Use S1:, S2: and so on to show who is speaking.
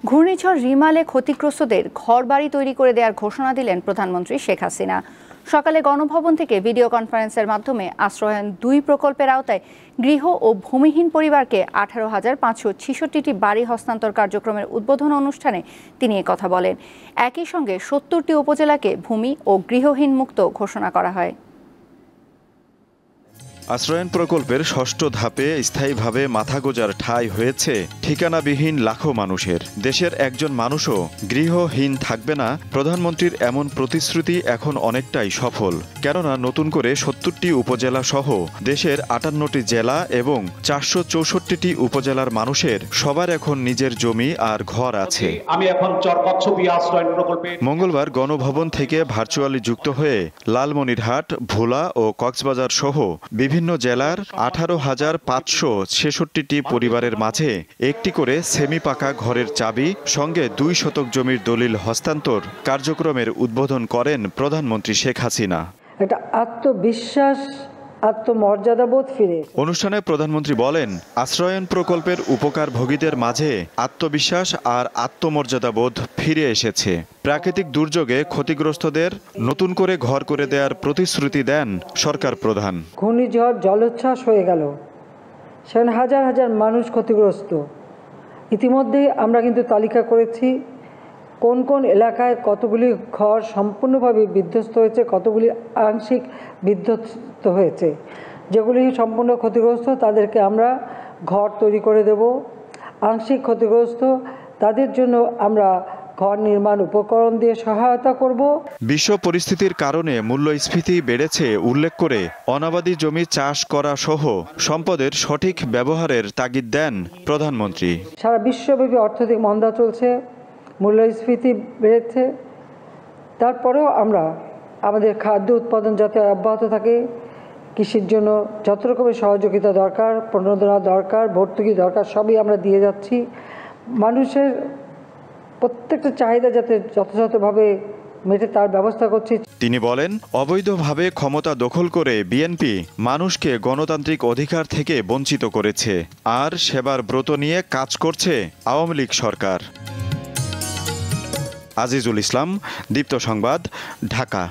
S1: ঘূর্ণিঝড় রিমালে ক্ষতিগ্রস্তদের ঘরবাড়ি তৈরি করে দেওয়ার ঘোষণা দিলেন প্রধানমন্ত্রী শেখ হাসিনা। সকালে গণভবন থেকে ভিডিও কনফারেন্সের মাধ্যমে আশ্রয়ায়ন ২ প্রকল্পের আওতায় গৃহ ও ভূমিহীন পরিবারকে ১৮,৫৬৬টি বাড়ি হস্তান্তর কার্যক্রমের উদ্বোধন অনুষ্ঠানে তিনি একথা বলেন। একই সঙ্গে ৭০টি উপজেলাকে ভূমি ও গৃহহীন মুক্ত ঘোষণা করা হয়।
S2: আশ্রয়ন প্রকল্পের ষষ্ঠ ধাপে স্থায়ীভাবে মাথা গোঁজার ঠাঁই হয়েছে ঠিকানাবিহীন লাখো মানুষের। দেশের একজন মানুষও গৃহহীন থাকবে না, প্রধানমন্ত্রীর এমন প্রতিশ্রুতি এখন অনেকটাই সফল। কেননা নতুন করে ৭০টি উপজেলা সহ দেশের ৫৮টি জেলা এবং ৪৬৪টি উপজেলার মানুষের সবার এখন নিজের জমি আর ঘর আছে।
S3: আমি এখন চরকচ্ছপি আশ্রয়ন প্রকল্পে
S2: মঙ্গলবার গণভবন থেকে ভার্চুয়ালি যুক্ত হয়ে লালমনিরহাট, ভোলা ও কক্সবাজার সহ বিভিন্ন জেলার ১৮,৫৬৬টি পরিবারের মাঝে একটি করে সেমি পাকা ঘরের চাবি সঙ্গে ২ শতক জমির দলিল হস্তান্তর কার্যক্রমের উদ্বোধন করেন প্রধানমন্ত্রী শেখ হাসিনা।
S4: একটা আত্মবিশ্বাস, আত্মমর্যাদাবোধ ফিরে।
S2: অনুষ্ঠানে প্রধানমন্ত্রী বলেন, আশ্রয়ন প্রকল্পের উপকারভোগীদের মাঝে আত্মবিশ্বাস আর আত্মমর্যাদাবোধ ফিরে এসেছে। প্রাকৃতিক দুর্যোগে ক্ষতিগ্রস্তদের নতুন করে ঘর করে দেওয়ার প্রতিশ্রুতি দেন সরকার প্রধান।
S4: ঘূর্ণিঝড় জলোচ্ছ্বাস হয়ে গেল, সেখানে হাজার হাজার মানুষ ক্ষতিগ্রস্ত। ইতিমধ্যেই আমরা কিন্তু তালিকা করেছি কোন কোন এলাকায় কতগুলি ঘর সম্পূর্ণভাবে বিধ্বস্ত হয়েছে, কতগুলি আংশিক বিধ্বস্ত হয়েছে। যেগুলি সম্পূর্ণ ক্ষতিগ্রস্ত তাদেরকে আমরা ঘর তৈরি করে দেব। আংশিক ক্ষতিগ্রস্ত তাদের জন্য আমরা ঘর নির্মাণ উপকরণ দিয়ে সহায়তা করব।
S2: বিশ্ব পরিস্থিতির কারণে মূল্যস্ফীতি বেড়েছে উল্লেখ করে অনাবাদি জমি চাষ করা সহ সম্পদের সঠিক ব্যবহারের তাগিদ দেন প্রধানমন্ত্রী।
S4: সারা বিশ্বব্যাপী অর্থনৈতিক মন্দা চলছে, মূল্যস্ফীতি বেড়েছে, তারপরেও আমরা আমাদের খাদ্য উৎপাদন যাতে অব্যাহত থাকে, কৃষির জন্য যত রকমের সহযোগিতা দরকার, প্রণোদনা দরকার, ভর্তুকি দরকার, সবই আমরা দিয়ে যাচ্ছি। মানুষের প্রত্যেকটা চাহিদা যাতে যথাযথভাবে মেটে তার ব্যবস্থা করছি।
S2: তিনি বলেন, অবৈধভাবে ক্ষমতা দখল করে বিএনপি মানুষকে গণতান্ত্রিক অধিকার থেকে বঞ্চিত করেছে, আর সেবার ব্রত নিয়ে কাজ করছে আওয়ামী লীগ সরকার। আজিজুল ইসলাম, দীপ্ত সংবাদ, ঢাকা।